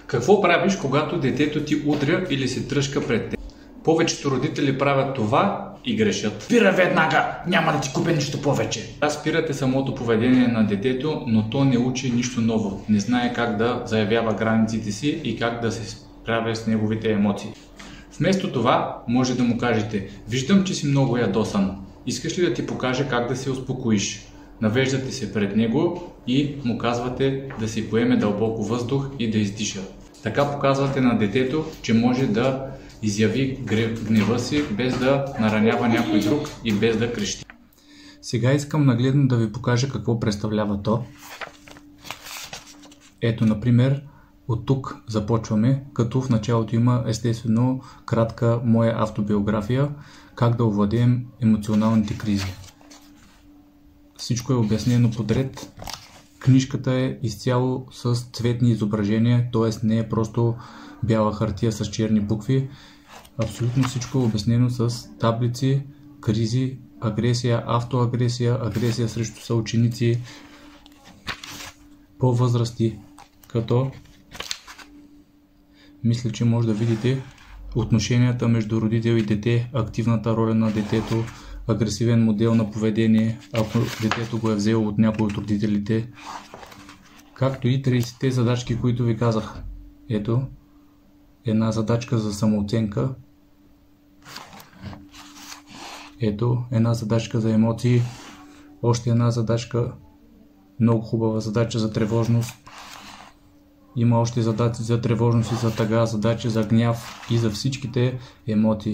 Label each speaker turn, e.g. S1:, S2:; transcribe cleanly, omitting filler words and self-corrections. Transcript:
S1: Какво правиш, когато детето ти удря или се тръшка пред теб? Повечето родители правят това и грешат.
S2: Спира веднага! Няма да ти купя нищо повече!
S1: Да, спирате самото поведение на детето, но то не учи нищо ново. Не знае как да заявява границите си и как да се справя с неговите емоции. Вместо това, може да му кажете: виждам, че си много ядосан. Искаш ли да ти покажа как да се успокоиш? Навеждате се пред него и му казвате да си поеме дълбоко въздух и да издиша. Така показвате на детето, че може да изяви гнева си без да наранява някой друг и без да крещи. Сега искам нагледно да ви покажа какво представлява то. Ето, например, от тук започваме, като в началото има естествено кратка моя автобиография, как да овладеем емоционалните кризи. Всичко е обяснено подред. Книжката е изцяло с цветни изображения, т.е. не е просто бяла хартия с черни букви. Абсолютно всичко е обяснено с таблици, кризи, агресия, автоагресия, агресия срещу съученици по възрасти, като мисля, че може да видите отношенията между родител и дете, активната роля на детето, агресивен модел на поведение, ако детето го е взело от някой от родителите, както и 30-те задачки, които ви казах. Ето, една задачка за самооценка, ето, една задачка за емоции, още една задачка, много хубава задача за тревожност, има още задачи за тревожност и за тъга, задачи за гняв и за всичките емоции.